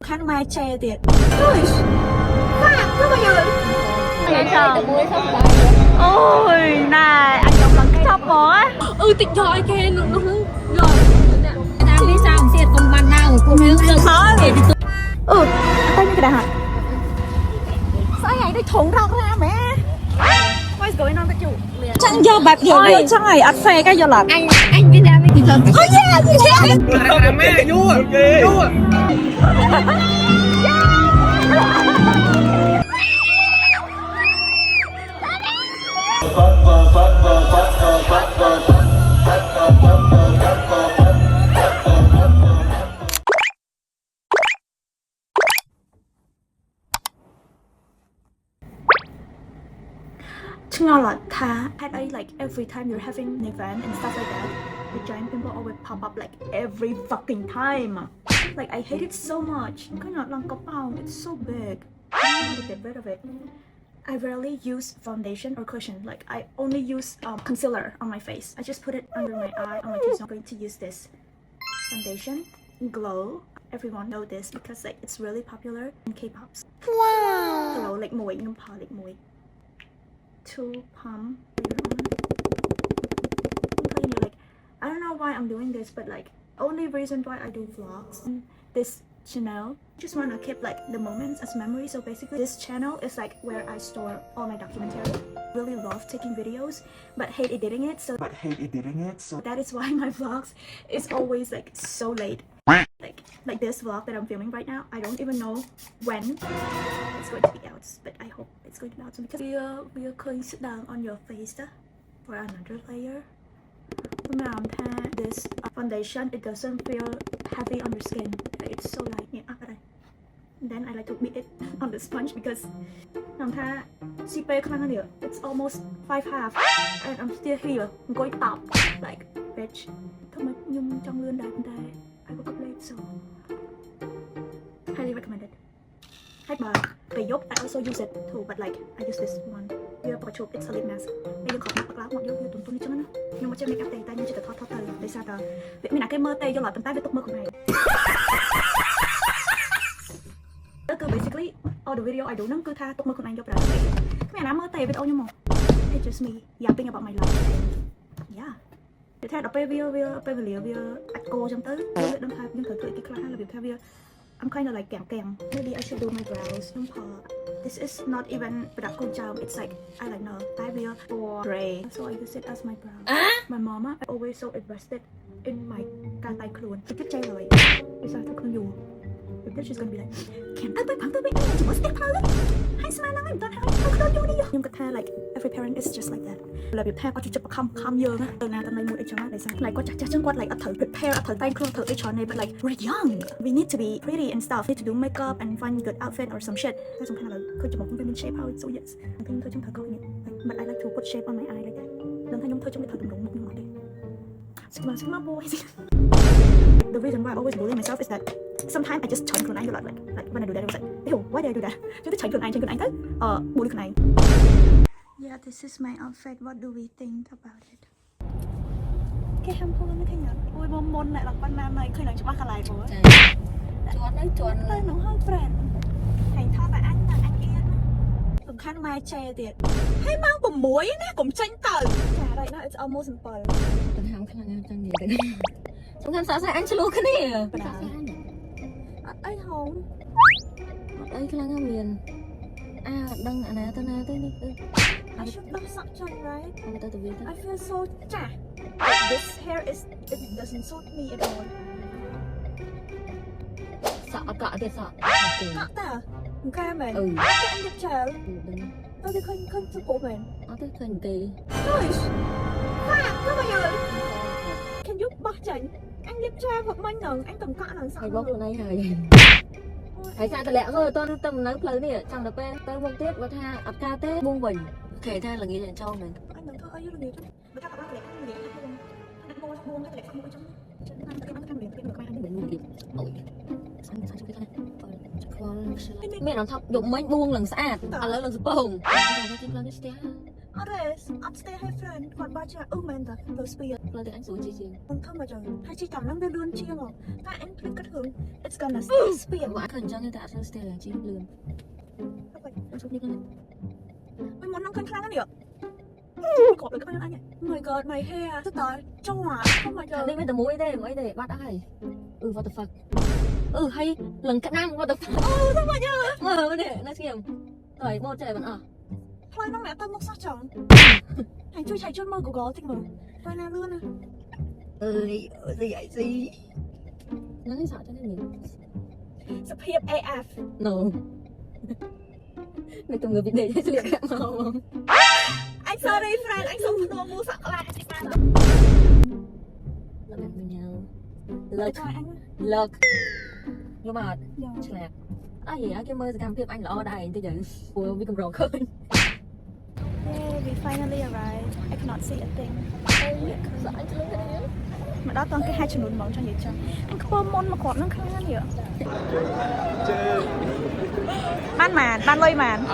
khăn mai che tiệt ôi phát cứ bao giờ vậy sao ôi này anh chồng lần cái top món á tịnh rồi khen nó rồi tao đi sao xe còn bàn nào cũng nhớ khó vậy tay như cái đại hả sao ngày đây thủng rau ra mẹ what's going on with you chẳng do bạc gì vậy chẳng ngày ăn xe cái do làm anh biết đam thì thật oh yeah you can mẹ vua at like every time you're having an event and stuff like that, the giant pimple always pop up like every fucking time. Like I hate it so much. It's so big. I don't know how to get rid of it. I rarely use foundation or cushion. Like I only use concealer on my face. I just put it under my eye. I'm like, I'm not going to use this foundation. Glow. Everyone know this because like it's really popular in K-pops. Wow. Glow like mùi, ngâm phở like mùi. To pump like I don't know why I'm doing this, but like only reason why I do vlogs on this channel, just want to keep like the moments as memories. So basically this channel is like where I store all my documentary. Really love taking videos but hate editing it, so that is why my vlogs is always like so late. Like this vlog that I'm filming right now, I don't even know when it's going to be out, but I hope it's going to be out soon because we are going to sit down on your face for another layer. This foundation, it doesn't feel heavy on your skin. It's so light. Then I like to beat it on the sponge because it's almost 5/2 and I'm still here. I'm going top like bitch. I woke up late, so highly recommended. I also use it too, but like I use this one. It's a lip mask. Bây giờ khỏi mặt lá một vô tụi tôi đi chứ nó. Nhưng mà trên make up tay nhưng chỉ cần thoát tay để sao ta. Việc mình cái mơ tay cho là tầm tay với tụi mơ của này. Basically all the video I do nâng cứ tha tụi mơ của anh cho bạn. Mẹ nó mơ tay với nhưng mà it's just me yapping about my life. Yeah. Để theo đọc video cô trong tới đăng thai nhưng thời cái class là việc theo video I'm kind of like kèm. Maybe I should do my brows. This is not even product con job. It's like eyeliner, eyeliner for gray. So I use it as my brow. My mama always so invested in my tay khuôn. She kept saying like, "Is that khuôn you?" Because she's gonna be like, "Can't I buy anh chỉ có step thôi. Hay smile lang em toàn hay khuôn you đi." Nhưng cái thay like every parent is just like that. Là việc thay có chụp khăm dơ á. Từ nào tầm này mua cho nó để sao? Like có chắc chân quát like thử prepare thử tay khuôn thử cái tròn này, but like we're young. We need to be pretty and stuff. We need to do makeup and find good outfit or some shit. That's some kind of like khơi chụp một cái bên shape how it's so yes. I think thôi trong thử câu nhỉ. But I like to put shape on my eye like that. Lần thay nhung thôi trong cái thử đúng một như thế. Sigma boy. The reason why I always bully myself is that sometimes I just chọn khuôn anh a lot. Like when I do that, I was like, ew, why did I do that? Chứ chọn khuôn anh tới bully khuôn anh. Yeah, this is my outfit. What do we think about it? Cái ham hôn nó thế nhở? Ôi bom môn lại là con nam này khơi nào chụp bác lại của. Chuột đấy nó hơi friend. Thành thao tại anh là anh yên. Đừng khăn mai che tiệt. Hay mang bầm muối nè, cũng tranh tử. Chả đây nó it's almost simple. Tao ham khăn ăn chân gì đấy. Chúng ta sao anh luôn cái này. Anh không. Đây khăn ăn miền. Đăng này tao này tới. I should not suck John, right? I feel so cha. This hair it doesn't suit me at all. Sợ cọ thì sợ. Cọ ta? Ca mình. Cái anh đẹp trời. Tao thì không chụp của mình. Tới khẩn kỳ. Ôi. Khoa, cứ bao giờ. Can you bắt chảnh? Anh đẹp trai hoặc manh nồng, anh cầm cọ làm sao? Thầy bóc này hời. Thấy sao tao lẹ rồi, tôi tầm nói lời này chẳng được quen, tôi buông tiếp và tha ập ca tết buông bình. Kể tha là nghĩ là cho mình. Anh đừng thơ ấy là nghĩ chứ. Người ta có bác lẹ không nghĩ là không. Anh buông cái lẹ không mua trong. Cho nên anh cái lẹ cái được mai anh định mua điểm. Ôi. Sao cho cái này. Mẹ nó thọc dụng mấy buông lần sạch. Lấy lần bông. Others, upstairs have friend. Còn ba cha men the spear. Plơ thì anh xuống chi chi. Không bao giờ hai chị chồng lắm đưa lươn chia mà các anh cứ cất hưởng it's gonna speed Quả cần cho người ta sơn stay là chi lươn. Anh xuống đi con. mình muốn nâng cân khăn cái được cột được cái anh này my god my hair tức tới trong hỏa không bao giờ Đi với tờ mũi đây bắt ai. What the fuck. Hay lần cắt năng what the fuck. không bao giờ Mà để nó xem. Rồi một trời vẫn ở. thôi nó mẹ tôi một sắc chồng hành chui chạy chốt mơ của gó thì mà tôi nè luôn à gì Nó thấy sợ cho nên mình. sập hiệp AF No. Mày tụi người bị để cho liệt cảm không? anh sorry friend anh không đồ mua sẵn lại chị bạn Là bạn với nhau. Look anh Look. Nhưng mà dạ slap. Gì á cái mơ cam phim anh là ở đây tới giờ của vi cầm rồ khơi. yeah we finally arrived I cannot see a thing Sợ anh chưa thấy. mà đó toàn cái hai chân nụn mỏng cho vậy cho anh có bơm môn mà còn nó khăn gì ạ ban lôi màn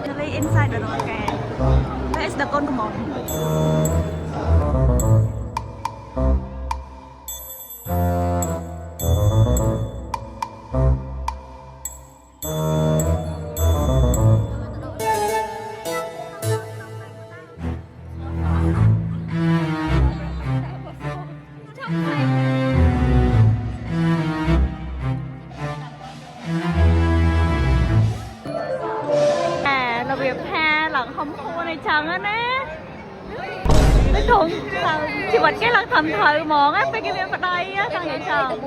really inside the can that is the con của món là việc tha lần không thua này chẳng á nè nói chung là chỉ bật cái lần thầm thời món á phải cái việc vào đây á thằng vậy chẳng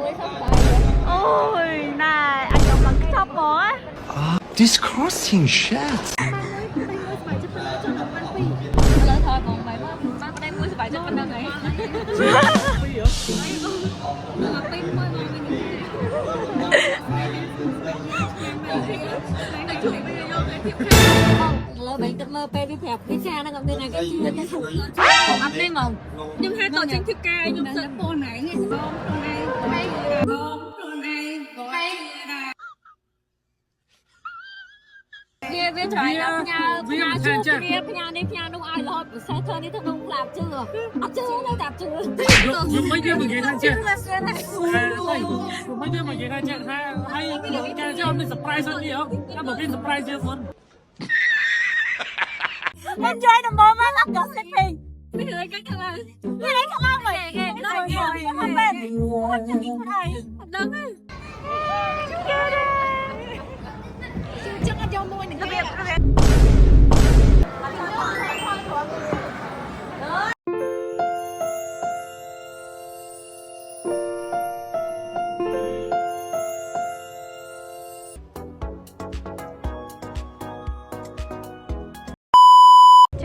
ôi này anh chồng lần cái top món á Disgusting shit. Lỡ thôi còn mày bắt đây mua bài cho con này. Lỡ bị tụi mơ pe đi phẹp cái xa nó còn bên này cái chưa cái sụp còn ấp đi mong nhưng hai tổ chính thức ca nhưng sẽ cô này nghe Kia biết trời đâu nhà chua kia nhà đi nhà đâu ai lo xe thơ đi thằng đông làm chưa nó đạp chưa Dùng mấy đứa mình vậy thôi chứ Dùng mấy đứa mình vậy thôi chứ Hay cha cho ông đi surprise hơn đi không? Nó một cái surprise chưa con enjoy the moment of gossiping bây giờ cái thằng này cái đấy không ăn rồi không bên không nhận những cái này đấm ấy chắc ăn cho môi này cái việc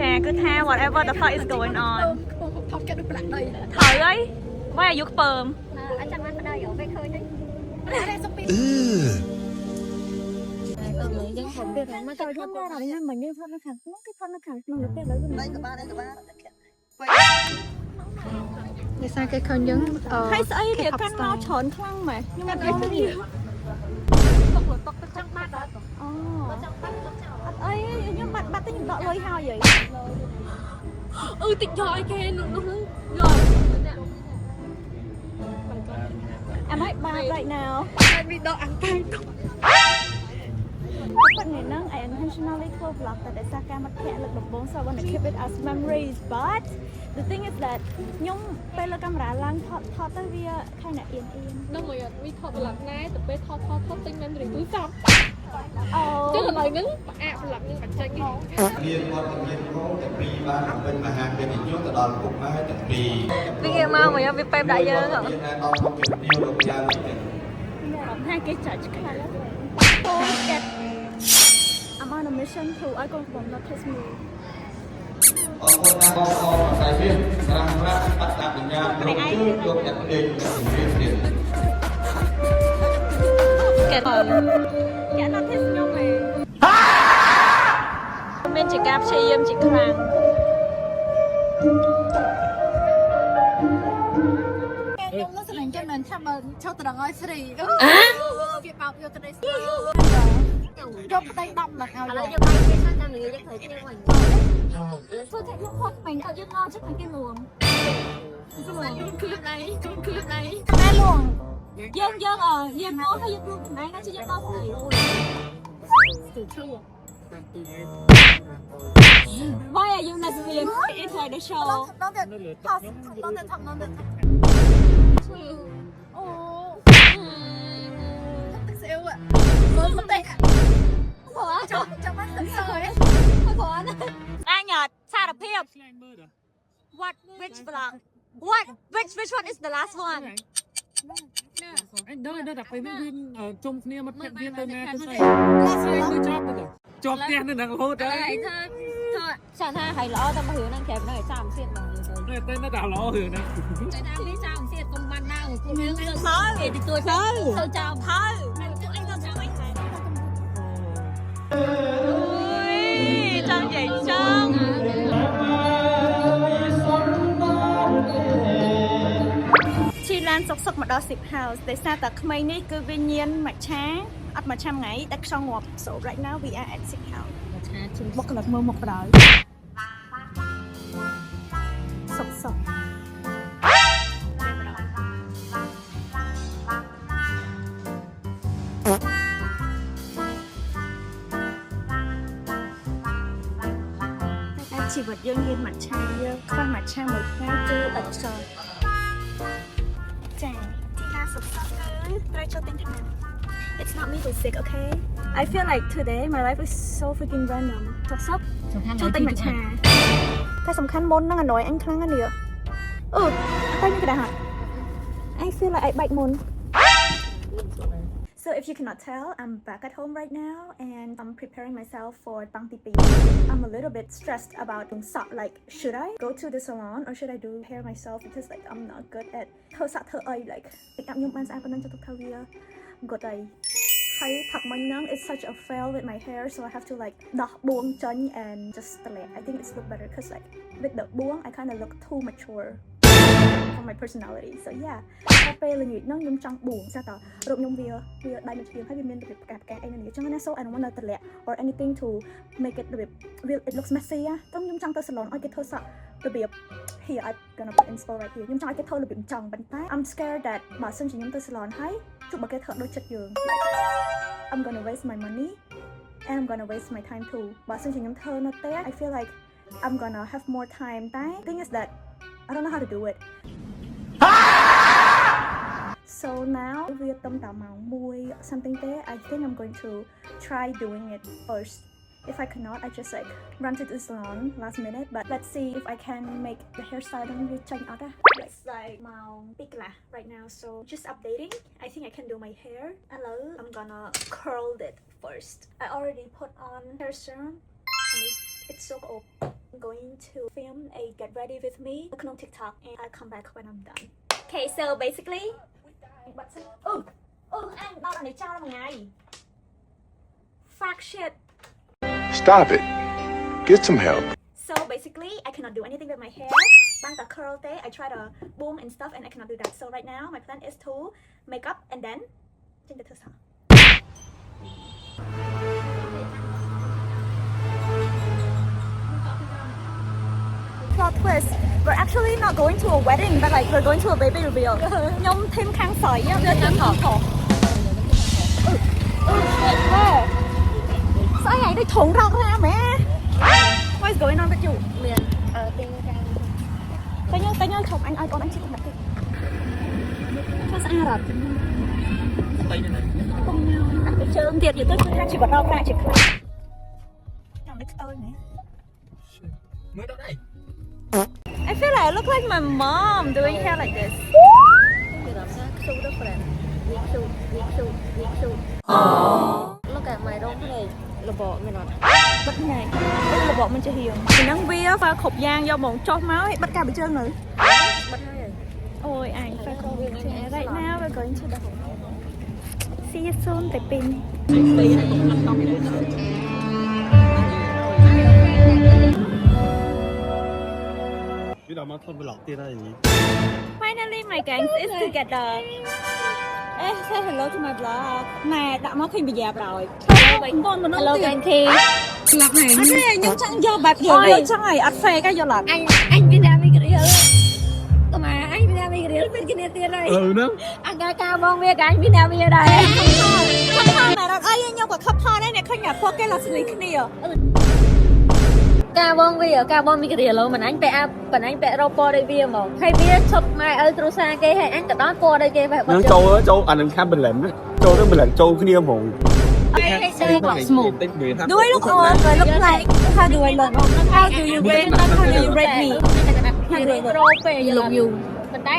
Chà cứ tha whatever the fuck is going on thời ấy quay ở dục bờm anh chẳng ăn ở đây ở bên khơi đấy mà trời không ra rồi nên mình đi phân nó khẳng cái phân nó khẳng mình được cái đấy đây cả ba Vậy sao cái con giống hay xây thì căn mau tròn khăng mà nhưng mà đây không nhiều ấy nhưng bạn bạn tính đợi lôi hao vậy tịnh trời kê luôn em hãy ba right now em bị đau ăn tay phần này nâng I intentionally close vlog tại sao ca mặt khẽ lực độc bốn so I want to keep it as memories but the thing is that nhung bây giờ camera lang thọ tới via khai nè yên nó mày bị thọ lật nái từ bên thọ tinh nên rồi túi xong oh chứ là lời ngứng lật nhưng mà tranhเรียนวันเรียนเขาแต่ปีบ้านเป็นมหาเป็นอีกยุคแต่ดอนบุกมาให้แต่ปี bây giờ mà mày bị pep đại dương hả เรียนตอนเขาเก็บเดียวกับยาเลย hai cái church khai lắm I'm on a mission to I go from the kiss me บางคนนะพอใส่เรื่องกำลังรักปัตตาปัญญาลงชื่อยกจากเด็กจากสิ่งเรียนเรียน kẹt dạ nó thích nhau mà bên chị cáp xây em chị khang trong nó sẽ làm cho mình sao mà cho tụi đàn ơi free đó việc bảo cho tụi đây trong tay đâm là nào lấy cho bay cái sao người chắc thấy như mình tôi thấy nó khoác mình thật chứ ngon chắc phải cái luồng Clip này Clip này Hai luôn. Dương Dương ngó hay dương luôn này nó chỉ dương đâu này từ thua Why are you not being inside the show? Nó được Thật Nó được thật Nó được Ồ Thật xíu ạ Không tệ Khổ Trong mắt thật sợi á khổ Ai nhật xa đập hiệp What which vlog What which one is the last one អញដឹងតែពេលនេះវាជុំគ្នាមកភាគវាទៅណាទៅស្អីគឺជាប់ទៅជាប់ផ្ទះនៅនឹងរហូតហើយ thôi sao tha hay lỡ tao mà hiểu năng kẹp nó phải sao xiết bằng như thế ទៅនៅតែឡោរឿងហ្នឹង người ta biết sao xiết con ban nào cũng miếng thôi thì tôi chào thôi anh tôi chào anh này ui trăng vậy trăng Chi Lan sốc sốc mà đó xịp house. Tại sao ta không ní cứ viên nhiên mà chá. Ất mà trăm ngày đất sau ngọt. So right now we are at xịp house. Một cái lật mơ một đời. Sốc sốc. Chỉ vật dương nhiên mặt cha dương. Không mặt cha một cái tư ẩn sờ. Chàng, chị ta sụp sụp cứ try cho tinh thần. It's not me who's sick, okay? I feel like today my life is so freaking random. Sụp sụp cho tinh mặt trà. Cái sầm khăn môn nó là nói anh khăn anh nè. Tay như cái đà hạt. I feel like I bite môn. So if you cannot tell, I'm back at home right now and I'm preparing myself for Tang Tipi. I'm a little bit stressed about doing sọ. Like, should I go to the salon or should I do hair myself? Because like I'm not good at thơ sọ thơ ơi. Like, I'm yung bansa ko nang cho thơ via good ay. Hay thak man nang it's such a fail with my hair, so I have to like dah buông chân and just let. I think it's look better because like with the buông I kind of look too mature for my personality. So yeah, tapi là nghĩ nó nhung trong buồn sao tao rồi nhung vía đại một chuyện hay vì mình được cái anh này chẳng hạn so I don't want to let or anything to make it it looks messy á. Trong nhung trong tao salon cái thơ sọ the bit here I'm gonna put inspo right here. Nhung trong cái thơ là bị trong bánh tay. I'm scared that mà sân chỉ nhung tao salon hay chụp một cái thợ đôi chất giường. I'm gonna waste my money and I'm gonna waste my time too. Mà sân chỉ nhung thơ nó té. I feel like I'm gonna have more time. The thing is that I don't know how to do it. So now we tâm tạo màu môi something there. I think I'm going to try doing it first. If I cannot, I just like run to the salon last minute. But let's see if I can make the hairstyle and change out. It's like màu pink lah right now. So just updating. I think I can do my hair. Hello, I'm gonna curl it first. I already put on hair serum. It's so old. I'm going to film a get ready with me on TikTok and I'll come back when I'm done. Okay, so basically anh đau này trao một ngày. Fuck shit. Stop it. Get some help. So basically, I cannot do anything with my hair. Bang the curl day, I try to boom and stuff and I cannot do that. So right now, my plan is to make up and then change the hairstyle. Plot twist. We're actually not going to a wedding, but like we're going to a baby reveal. Nhung thêm khăn sỏi á, thêm khăn thổ. Sao vậy? Đây thủng ra ra mẹ. What is going on with you? liền tiền Tay nhớ chồng anh ơi, con anh chị cũng đặt kìa. Sao sao rồi? Không nhau, đặt cái trơn tiệt gì tôi cứ chỉ bật đau ra chỉ không. Chồng đích ơi nè. mới đó đây I feel like I look like my mom doing hair like this. thì làm sao su đó phải su look at my dog này là bộ mày nói Bất này, đây là bọn mình chưa hiểu. Mình đang vía và khục giang do bọn chót máu ấy, bắt cả bị trơn nữa. bắt hay Ôi anh phải không biết thế. Right now we're going to the see you soon, tại pin. biết đâu mà thôi bị lọt tia ra gì Finally my gang is together. Ê, say hello to my vlog. Nè, đã mất khi bị dạp rồi. Con mà nó hello tiền. Khi Lạc này. Anh này, nhưng chẳng do bạc giờ vậy chẳng này, ắt phê cái do lạc. anh biết ra mấy cái đấy เป็นกินเตี้ยเลย ហ្នឹង អាកាកាបងវាកាញ់មានអ្នកវាដែរ ខំថតអើយខ្ញុំក៏ខំថតដែរអ្នកឃើញអ្នកពកគេឡាស្លីគ្នា ការបងវាការបងមានគ្រាឡូមិនអញពាក់ប៉ុណ្ណអញពាក់រោពណ៌ដូចវាហ្មងហើយវាឈប់ម៉ែឪគ្រូសាគេហើយអញក៏ដល់ពណ៌ដូចគេបែប នឹងចូលអានឹងខាំបលិនចូលទៅបលិនចូលគ្នាហ្មង Do I look old? Do I look like? How do I look? How do you rate? How do you rate me? រោពេល look you ប៉ុន្តែ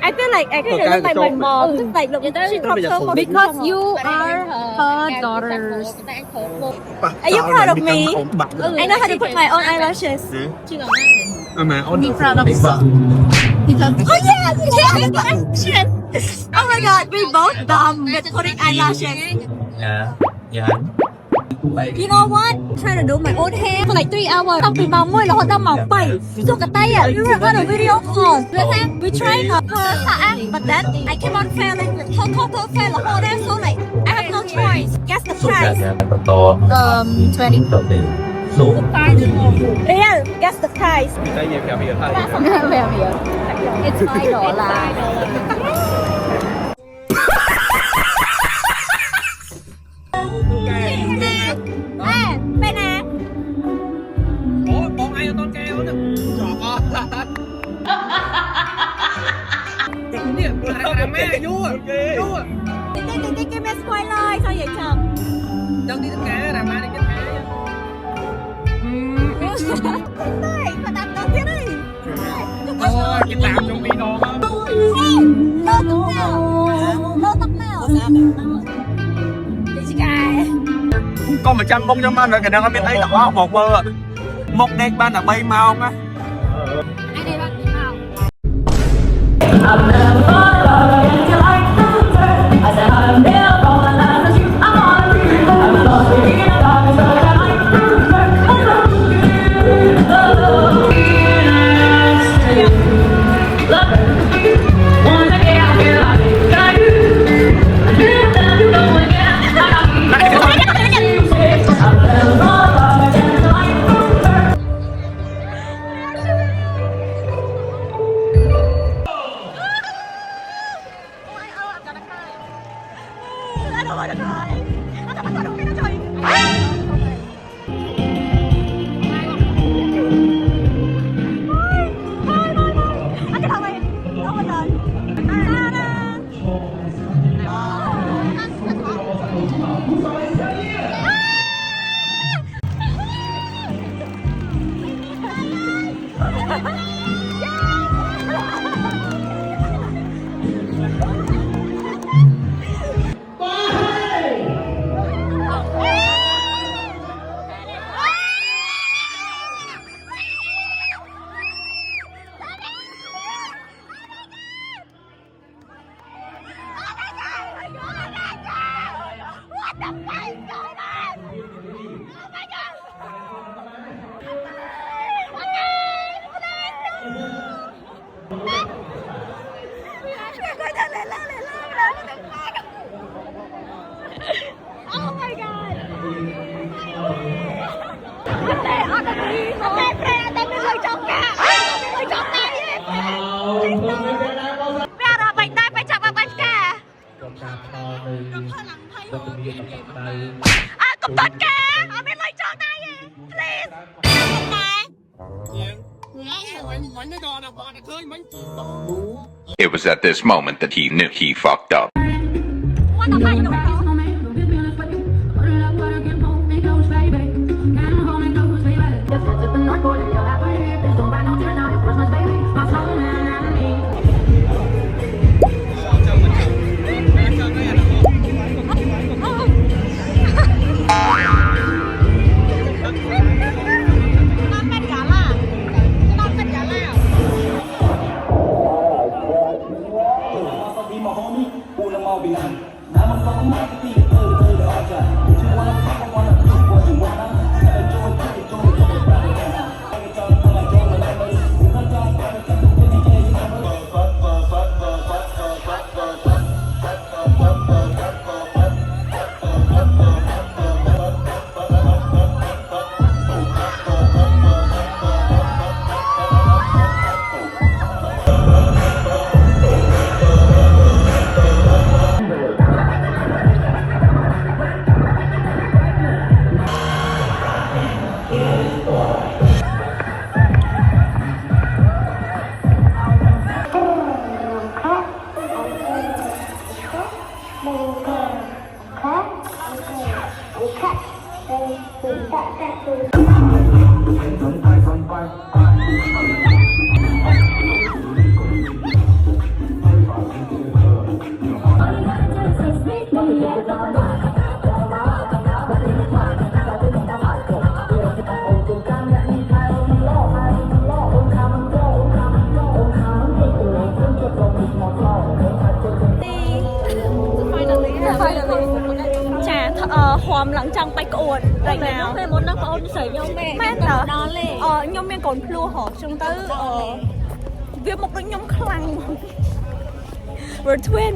I feel like I kind of look like my mom. Just like look, she talks so much. Because you are her daughters. Are you proud of me? I know how to put my own eyelashes. អាម៉ាអូន Be proud of yourself. Oh yeah, yeah. Oh my god, we both dumb with putting eyelashes. You know what? I'm trying to do my own hair for like 3 hours. Xong từ màu môi là họ đang màu bay. So cái tay à, you remember the video call? We tried her but then I kept on failing. Total fail the whole day. So like I have no choice. Guess the price. 20. Real, guess the price. តែញ៉ាំកាហ្វេហើយ It's $5 Bên nào? អូបងឯងអត់តកែអូនចប់អនេះអាម៉ែយូ Cái mess quay lại sao vậy chồng? ចង់ទីតកែអាម៉ែនេះគេថា Đây, mà đặt đầu tiên đi. អូគេតាមជុំពីដង Lô tóc nào? Lô tóc nào? Đi chị gái. ក៏មិនចាំមុខខ្ញុំមកនៅកណ្ដឹងអត់មានអីទាំងអស់មកមើលមុខដេកបានតែ3ម៉ោងណា Anh đây bạn đi nào I don't want to cry. I don't want to cry. Anh cái thằng này đâu mà lên. Oh my god. Cục tết kìa, ở bên lấy cho tay please. It was at this moment that he knew he fucked up. What the fuck? ចាហមឡើងចង់បាច់ក្អួតតែណា ពេលមុនហ្នឹងបងអូនស្រីខ្ញុំទេ មែនតើ ដល់លេ ខ្ញុំមានកូនភ្លោះហ៎ចឹងទៅវាមកដូចខ្ញុំខ្លាំងហ្មង We're twin